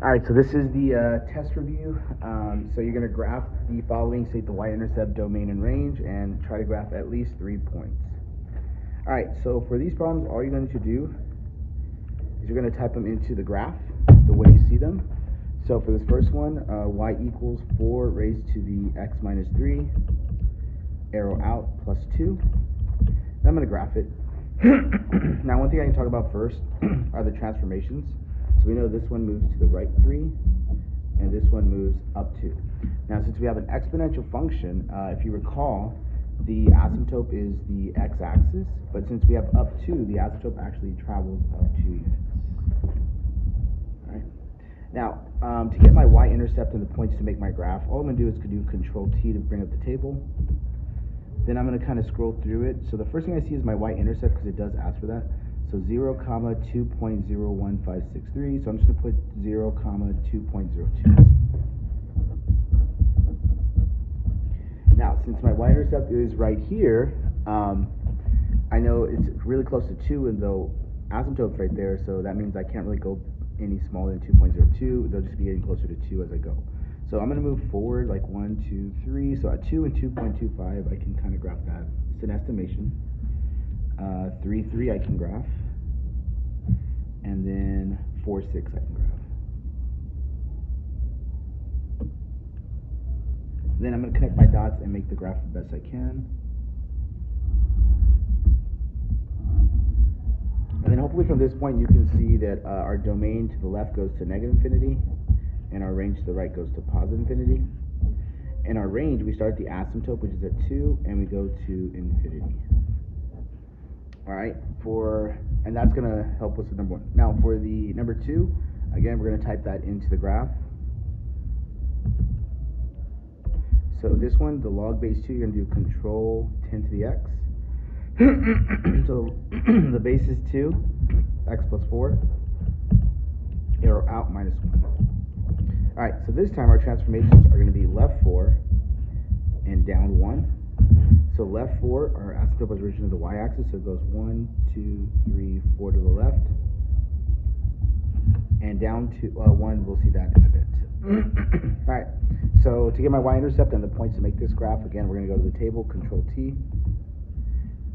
All right, so this is the test review. So you're going to graph the following, state the y-intercept, domain, and range, and try to graph at least 3 points. All right, so for these problems, all you're going to do is you're going to type them into the graph the way you see them. So for this first one, y equals 4 raised to the x minus 3, arrow out, plus 2. Then I'm going to graph it. Now, one thing I can talk about first are the transformations. So we know this one moves to the right 3, and this one moves up 2. Now, since we have an exponential function, if you recall, the asymptote is the x-axis, but since we have up 2, the asymptote actually travels up 2 units. All right. Now, to get my y-intercept and the points to make my graph, all I'm going to do is do Control-T to bring up the table. Then I'm going to kind of scroll through it. So the first thing I see is my y-intercept because it does ask for that. So 0, 2.01563. So I'm just going to put 0, 2.02. Now, since my y-intercept is right here, I know it's really close to 2, and the asymptote's right there, so that means I can't really go any smaller than 2.02. They'll just be getting closer to 2 as I go. So I'm going to move forward like 1, 2, 3. So at 2 and 2.25, I can kind of graph that. It's an estimation. 3, 3, I can graph. And then 4, 6, I can graph. Then I'm going to connect my dots and make the graph the best I can. And then hopefully from this point you can see that our domain to the left goes to negative infinity, and our range to the right goes to positive infinity. In our range, we start at the asymptote, which is at 2, and we go to infinity. All right, and that's going to help us with number 1. Now, for the number 2, again, we're going to type that into the graph. So this one, the log base 2, you're going to do Control 10 to the x. So the base is 2, x plus 4, arrow out, minus 1. All right, so this time our transformations are going to be left 4 and down 1. So left 4, our asymptote was originally the y-axis, so it goes 1, 2, 3, 4 to the left. And down to 1, we'll see that in a bit. All right, so to get my y-intercept and the points to make this graph, again, we're going to go to the table, Control-T.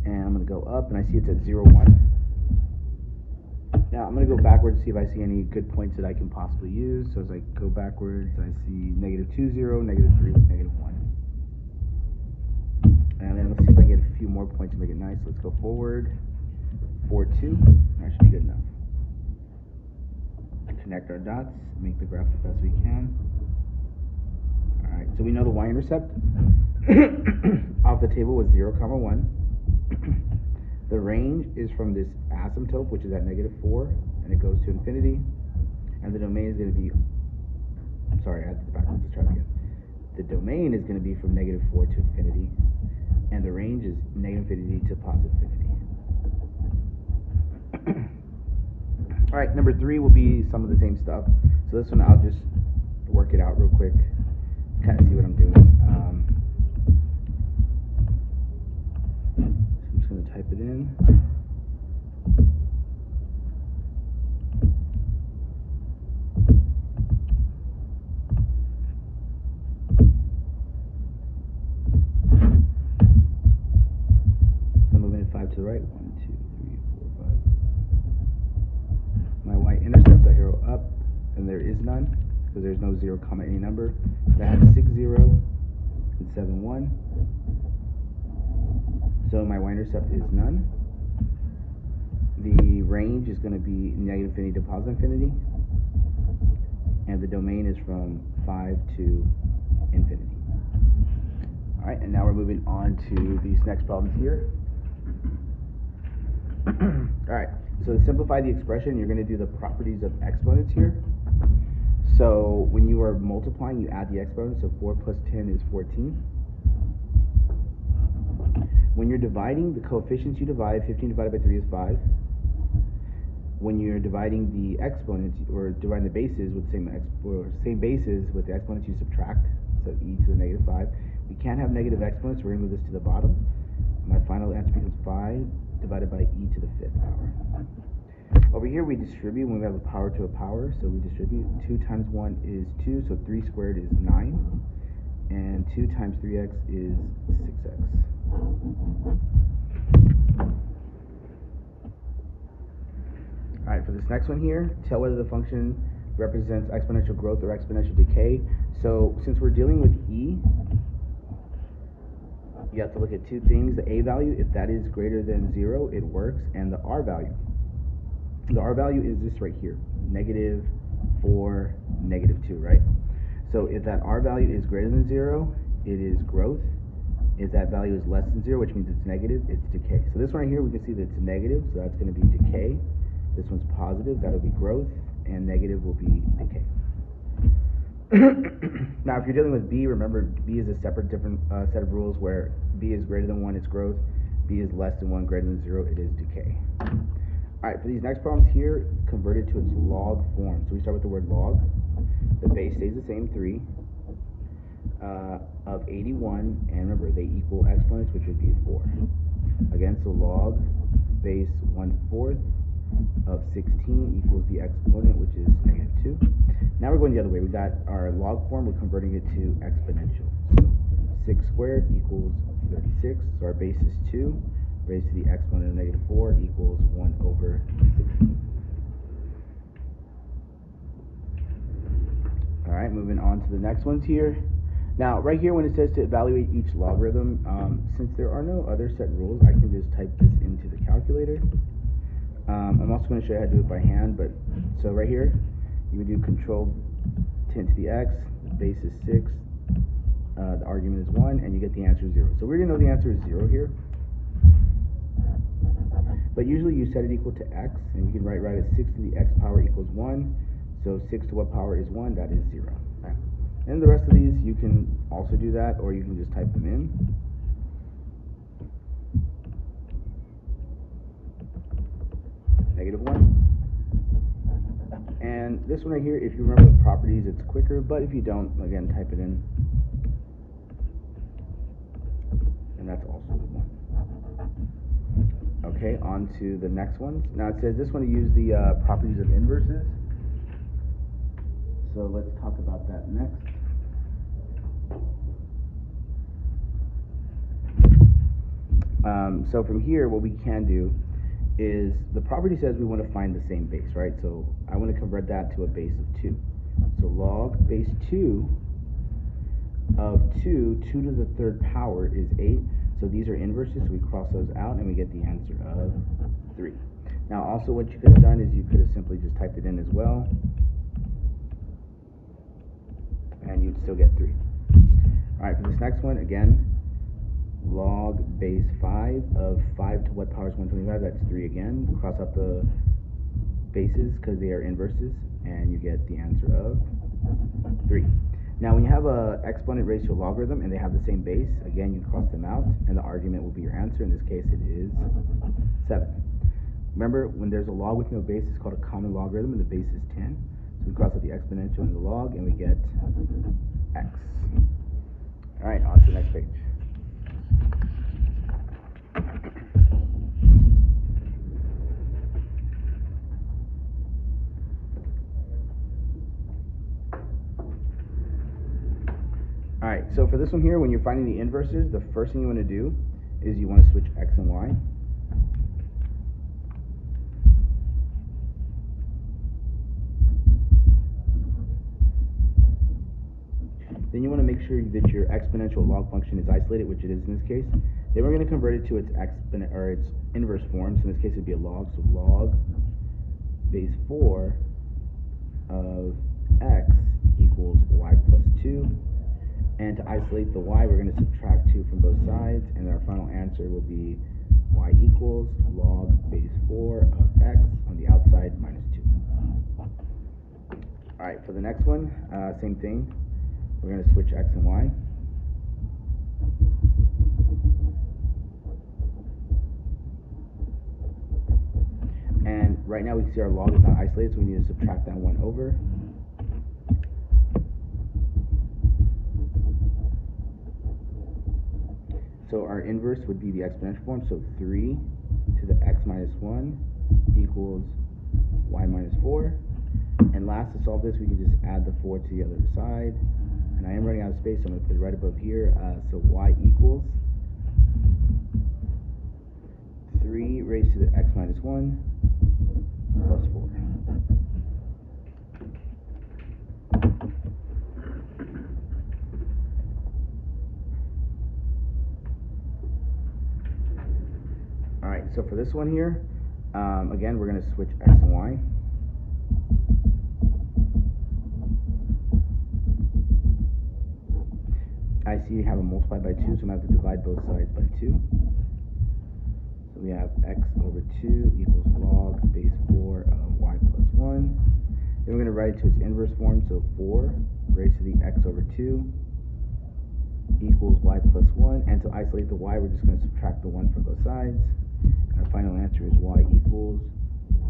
And I'm going to go up, and I see it's at 0, 1. Now, I'm going to go backwards to see if I see any good points that I can possibly use. So as I go backwards, I see negative 2, 0, negative 3, negative 1. And then let's see if I can get a few more points to make it nice. Let's go forward. 4, 2. That should be good enough. Connect our dots, make the graph the best we can. All right, so we know the y-intercept off the table was 0, 1. The range is from this asymptote, which is at negative 4, and it goes to infinity. And the domain is going to be, sorry, I had this backwards, let's try it again. The domain is going to be from negative 4 to infinity, and the range is negative infinity to positive infinity. All right, number 3 will be some of the same stuff. So this one, I'll just work it out real quick, kind of see what I'm doing. Type it in. So I'm moving it 5 to the right. 1, 2, 3, 4, 5. My y-intercept, I arrow up, and there is none, because there's no 0, any number. So I have 6, 0, and 7, 1. So my y-intercept is none. The range is going to be negative infinity to positive infinity. And the domain is from 5 to infinity. All right, and now we're moving on to these next problems here. All right, so to simplify the expression, you're going to do the properties of exponents here. So when you are multiplying, you add the exponents. So 4 plus 10 is 14. When you're dividing, the coefficients you divide, 15 divided by 3 is 5. When you're dividing the exponents, or dividing the bases with same bases with the exponents, you subtract, so e to the negative 5. We can't have negative exponents, so we're going to move this to the bottom. My final answer becomes 5 divided by e to the 5th power. Over here we distribute when we have a power to a power, so we distribute. 2 times 1 is 2, so 3 squared is 9, and 2 times 3x is 6x. Alright, for this next one here, tell whether the function represents exponential growth or exponential decay. So since we're dealing with e, you have to look at two things. The a value, if that is greater than 0, it works, and the r value. The r value is this right here, negative 4, negative 2, right? So if that r value is greater than 0, it is growth. If that value is less than 0, which means it's negative, it's decay. So this one right here, we can see that it's negative, so that's going to be decay. This one's positive, that'll be growth, and negative will be decay. Now, if you're dealing with b, remember b is a separate, different set of rules where b is greater than 1, it's growth. B is less than 1, greater than 0, it is decay. Alright, for these next problems here, convert it to its log form. So we start with the word log. The base stays the same, 3, of 81, and remember, they equal exponents, which would be 4. Again, so log base 1/4 of 16 equals the exponent, which is negative 2. Now we're going the other way. We got our log form, we're converting it to exponential. So 6 squared equals 36, so our base is 2, raised to the exponent of negative 4 equals 1 over 16. Alright, moving on to the next ones here. Now, right here when it says to evaluate each logarithm, since there are no other set rules, I can just type this into the calculator. I'm also going to show you how to do it by hand, but so right here, you would do control 10 to the x, the base is 6, the argument is 1, and you get the answer 0. So we're going to know the answer is 0 here. But usually you set it equal to x, and you can write as 6 to the x power equals 1. So 6 to what power is 1? That is 0. Okay. And the rest of these, you can also do that, or you can just type them in. Negative 1. And this one right here, if you remember the properties, it's quicker, but if you don't, again, type it in. And that's also 1. Okay, on to the next ones. Now it says this one to use the properties of inverses. So let's talk about that next. So from here, what we can do is the property says we want to find the same base, right? So I want to convert that to a base of 2. So log base 2 of 2 to the third power is 8. So these are inverses, so we cross those out and we get the answer of 3. Now also what you could have done is you could have simply just typed it in as well, and you'd still get 3. Alright, for this next one, again, log base 5 of 5 to what power is 125, that's 3 again. Cross out the bases because they are inverses, and you get the answer of 3. Now when you have a exponent raised to a logarithm and they have the same base, again you cross them out and the argument will be your answer. In this case it is 7. Remember, when there's a log with no base, it's called a common logarithm and the base is 10. So we cross out the exponential and the log and we get x. Alright, on to the next page. Alright, so for this one here, when you're finding the inverses, the first thing you want to do is you want to switch x and y. Then you want to make sure that your exponential log function is isolated, which it is in this case. Then we're going to convert it to its exponent or its inverse form. So in this case, it'd be a log. So log base 4 of x equals y plus 2. And to isolate the y, we're going to subtract 2 from both sides, and our final answer will be y equals log base 4 of x on the outside minus 2. Alright, for the next one, same thing. We're going to switch x and y. And right now we can see our log is not isolated, so we need to subtract that 1 over. So our inverse would be the exponential form, so 3 to the x minus 1 equals y minus 4. And last, to solve this, we can just add the 4 to the other side. And I am running out of space, so I'm going to put it right above here. So y equals 3 raised to the x minus 1 plus 4. Alright, so for this one here, again, we're going to switch x and y. I see you have a multiply by 2, so I'm going to have to divide both sides by 2. So we have x over 2 equals log base 4 of y plus 1. Then we're going to write it to its inverse form, so 4 raised to the x over 2 equals y plus 1. And to isolate the y, we're just going to subtract the 1 from both sides. And our final answer is y equals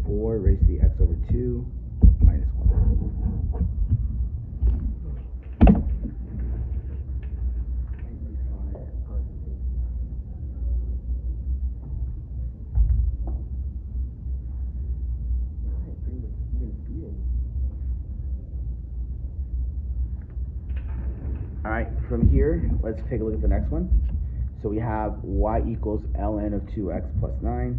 4 raised to the x over 2 minus 1. Alright, from here, let's take a look at the next one. So we have y equals ln of 2x plus 9.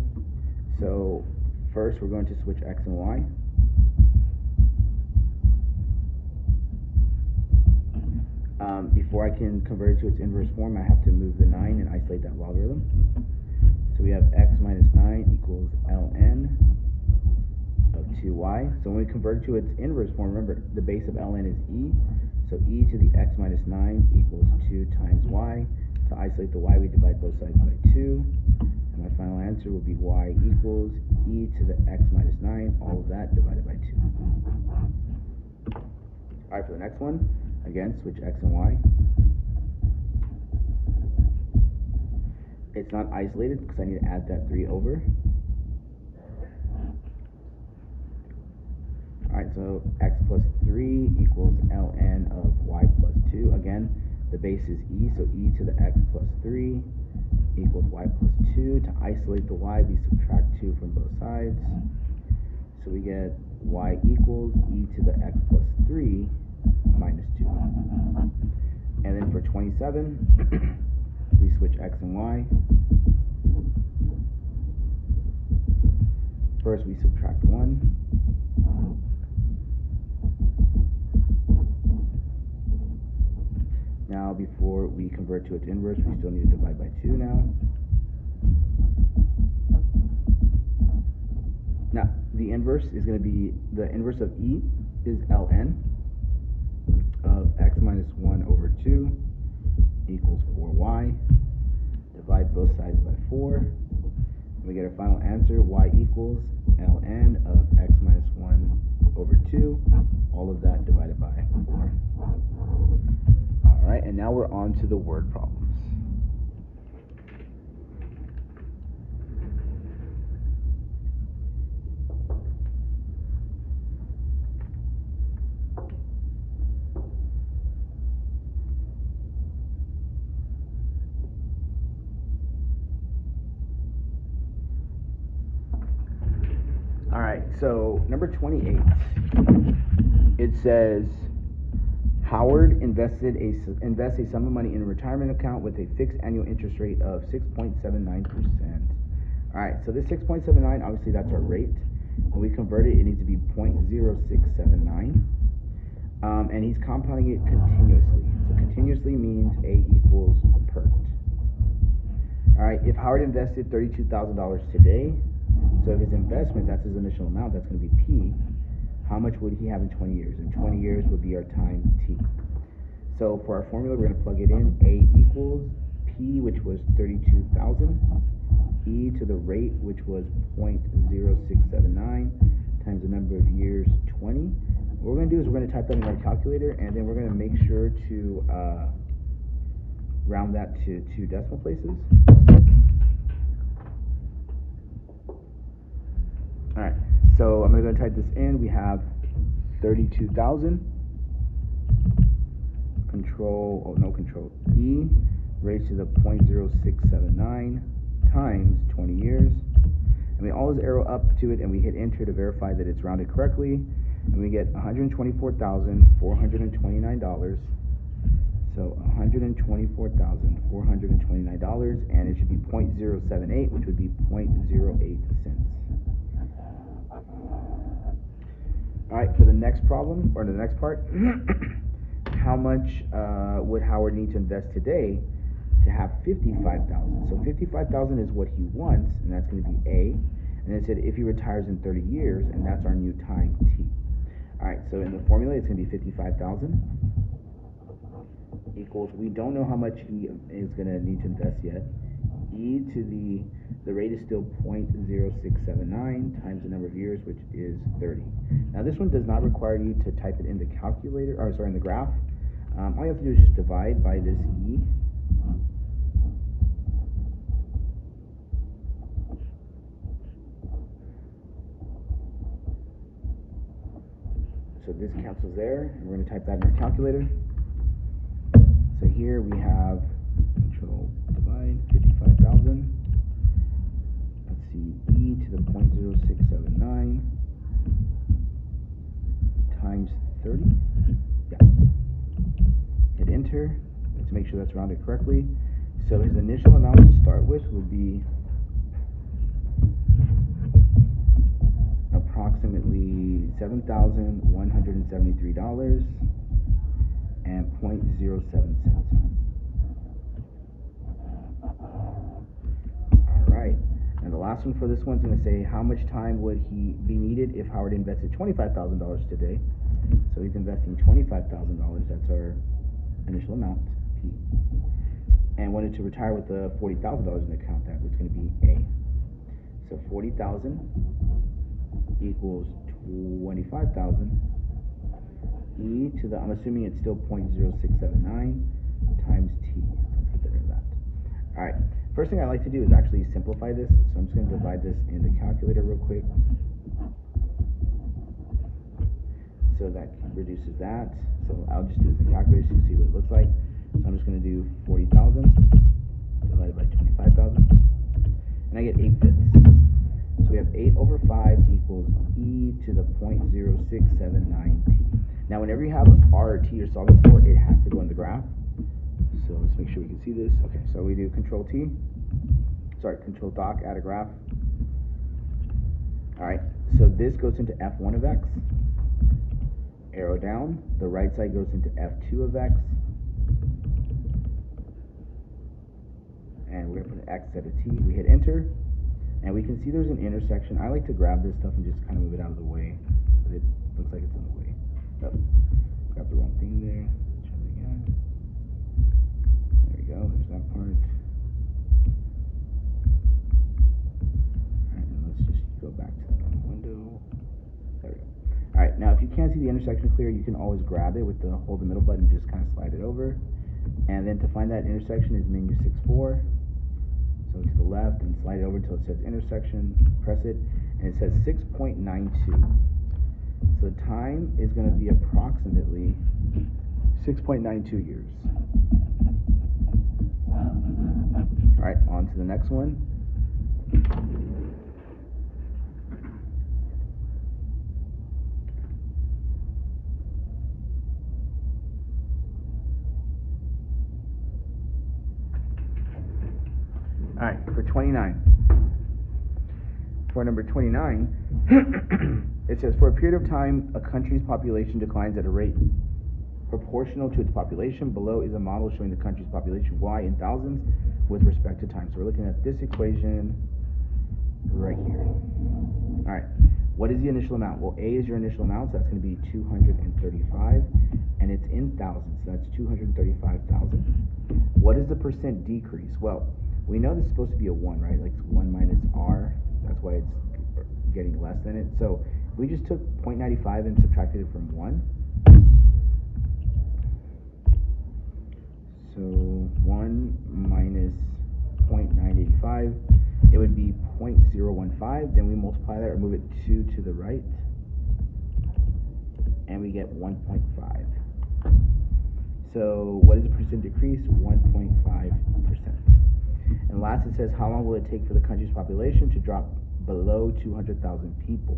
So first we're going to switch x and y. Before I can convert it to its inverse form, I have to move the 9 and isolate that logarithm. So we have x minus 9 equals ln of 2y. So when we convert it to its inverse form, remember, the base of ln is e. So e to the x minus 9 equals 2 times y. To isolate the y, we divide both sides by 2. And my final answer will be y equals e to the x minus 9, all of that divided by 2. Alright, for the next one, again, switch x and y. It's not isolated because I need to add that 3 over. Alright, so x plus 3 equals ln of y plus 2. Again, the base is e, so e to the x plus 3 equals y plus 2. To isolate the y, we subtract 2 from both sides. So we get y equals e to the x plus 3 minus 2. And then for 27, we switch x and y. First, we subtract 1. Now, before we convert to its inverse, we still need to divide by 2 now. Now, the inverse is going to be, the inverse of e is ln of x minus 1 over 2 equals 4y. Divide both sides by 4. We get our final answer, y equals ln of x minus 1 over 2, all of that divided by 4. Alright, and now we're on to the word problems. Alright, so number 28, it says, Howard invests a sum of money in a retirement account with a fixed annual interest rate of 6.79%. Alright, so this 6.79, obviously that's our rate. When we convert it, it needs to be 0.0679. And he's compounding it continuously. So continuously means A equals PERT. Alright, if Howard invested $32,000 today, so if his investment, that's his initial amount, that's going to be P, how much would he have in 20 years? And 20 years would be our time T. So for our formula, we're going to plug it in. A equals P, which was 32,000, E to the rate, which was 0.0679, times the number of years, 20. What we're going to do is we're going to type that in our calculator, and then we're going to make sure to round that to 2 decimal places. Alright, so I'm going to go type this in. We have 32,000, E raised to the 0.0679 times 20 years. And and we always arrow up to it, and we hit enter to verify that it's rounded correctly, and we get $124,429. So $124,429, and it should be 0.078, which would be 0.08 cents. All right, for the next problem, or the next part, how much would Howard need to invest today to have $55,000? So $55,000 is what he wants, and that's going to be A. And it said if he retires in 30 years, and that's our new time, T. All right, so in the formula, it's going to be 55,000 equals, we don't know how much he is going to need to invest yet. E to the rate is still 0.0679 times the number of years, which is 30. Now this one does not require you to type it in the calculator, or sorry, in the graph. All you have to do is just divide by this E. So this cancels there, and we're going to type that in our calculator. So here we have control divide 55,000. Let's see, E to the 0.0679 times 30. Yeah. Hit enter to make sure that's rounded correctly. So his initial amount to start with would be approximately $7,173 and 0.07 cents. All right, and the last one for this one's going to say how much time would he be needed if Howard invested $25,000 today. So he's investing $25,000. That's our initial amount, P. And wanted to retire with the $40,000 in the account. That was going to be A. So 40,000 equals 25,000. E to the, I'm assuming it's still 0.0679 times T. Let's get rid of that. All right, first thing I like to do is actually simplify this. So I'm just going to divide this in the calculator real quick. So that reduces that. So I'll just do this in the calculator so you see what it looks like. So I'm just going to do 40,000 divided by 25,000. And I get 8/5. So we have 8 over 5 equals E to the 0.0679 T. Now, whenever you have R or T you're solving for, it has to go in the graph. So let's make sure we can see this. Okay, so we do Control Doc, add a graph. All right, so this goes into F1 of X. Arrow down. The right side goes into F2 of X. And we're going to put an X instead of T. We hit enter. And we can see there's an intersection. I like to grab this stuff and just kind of move it out of the way, but it looks like it's in the way. Oh, grab the wrong thing there. Try it again. There we go. There's that part. All right, and let's just go back to the normal window. There we go. All right, now if you can't see the intersection clear, you can always grab it with the hold the middle button and just kind of slide it over. And then to find that intersection is menu 6-4. So to the left and slide it over until it says intersection, press it, and it says 6.92. So the time is going to be approximately 6.92 years. All right, on to the next one. All right, for 29. For number 29, it says, for a period of time, a country's population declines at a rate proportional to its population. Below is a model showing the country's population Y in thousands with respect to time. So we're looking at this equation right here. All right, what is the initial amount? Well, A is your initial amount, so that's going to be 235, and it's in thousands, so that's 235,000. What is the percent decrease? Well, we know this is supposed to be a 1, right? Like 1 minus R. That's why it's getting less than it. So if we just took 0.95 and subtracted it from 1. So 1 minus 0.985, it would be 0.015. Then we multiply that or move it 2 to the right, and we get 1.5. So what is the percent decrease? 1.5%. And last, it says, how long will it take for the country's population to drop below 200,000 people.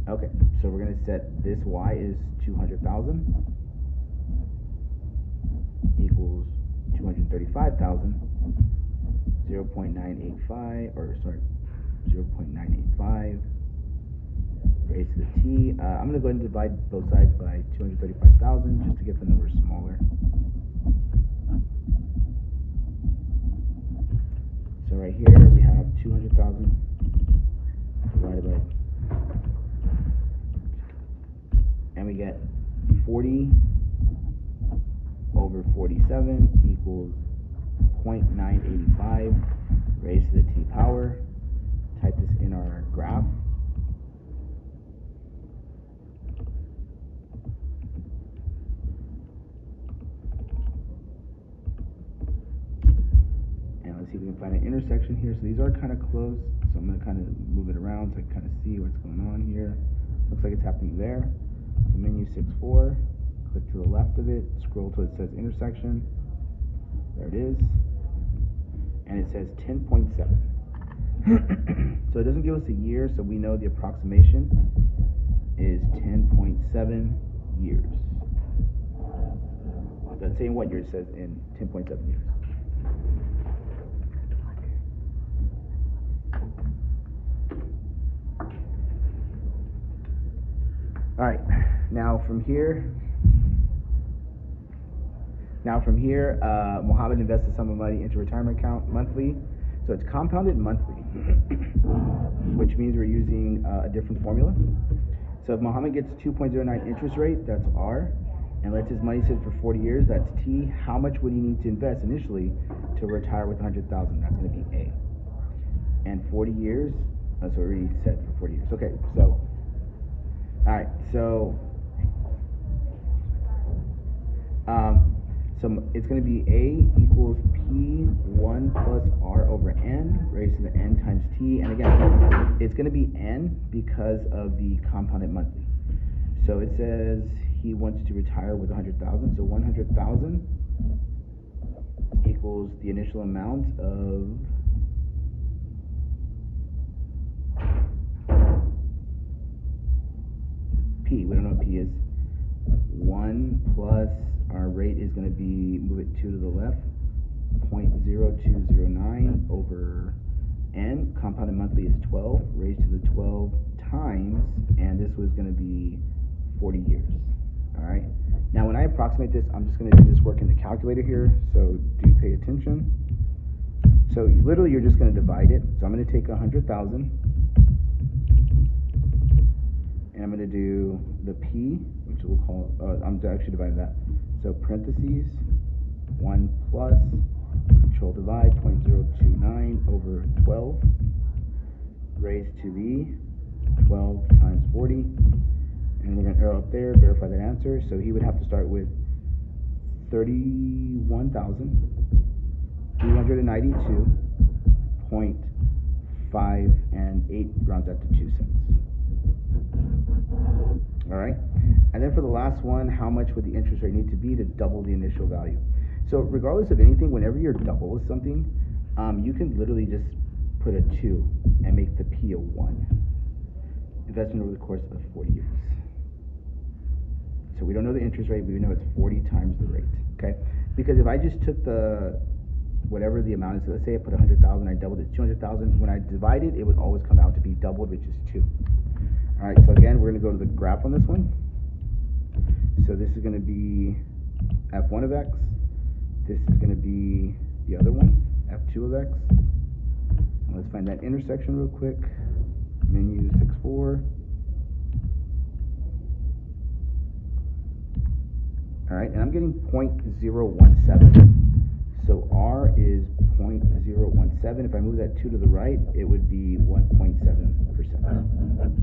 Okay, so we're going to set this y is 200,000 equals 235,000, 0.985, or sorry, 0.985 raised to the t. I'm going to go ahead and divide both sides by 235,000 just to get the numbers smaller. So right here we have 200,000 divided by, and we get 40 over 47 equals 0.985 raised to the t power. Type this in our graph. And let's see if we can find an intersection here. So these are kind of close, so I'm going to kind of move it around so I can kind of see what's going on here. Looks like it's happening there. So menu 6.4, click to the left of it, scroll till it says intersection. There it is. And it says 10.7. So it doesn't give us a year, so we know the approximation is 10.7 years. It doesn't say in what year, it says in 10.7 years. All right, now from here, Mohammed invests a sum of money into a retirement account monthly. So it's compounded monthly, which means we're using a different formula. So if Mohammed gets 2.09 interest rate, that's R, and lets his money sit for 40 years, that's T. How much would he need to invest initially to retire with 100,000? That's going to be A. And 40 years, that's already set for 40 years. Okay, so, all right, so it's going to be A equals P1 plus R over N raised to the N times T. And again, it's going to be N because of the compounded monthly. So it says he wants to retire with 100,000. So 100,000 equals the initial amount of P. We don't know what P is. 1 plus our rate is going to be, move it 2 to the left, 0.0209 over N. Compounded monthly is 12, raised to the 12 times, and this was going to be 40 years. All right. Now, when I approximate this, I'm just going to do this work in the calculator here, so do pay attention. So literally, you're just going to divide it. So I'm going to take 100,000, and I'm going to do the P, which we'll call, I'm actually dividing that. So parentheses, 1 plus, control divide, 0.029 over 12, raised to the 12 times 40, and we're going to arrow up there, verify that answer. So he would have to start with 31,392.5, and 8 rounds out to 2 cents. All right, and then for the last one, how much would the interest rate need to be to double the initial value? So regardless of anything, whenever you're double with something, you can literally just put a 2 and make the P a 1. Investment over the course of 40 years. So we don't know the interest rate, but we know it's 40 times the rate, okay? Because if I just took whatever the amount is, so let's say I put 100,000, I doubled it to 200,000, when I divide it, it would always come out to be doubled, which is 2. All right, so again, we're going to go to the graph on this one. So this is going to be f1 of x. This is going to be the other one, f2 of x. And let's find that intersection real quick. Menu 6.4. All right, and I'm getting 0.017. So R is 0.017. If I move that 2 to the right, it would be 1.7%.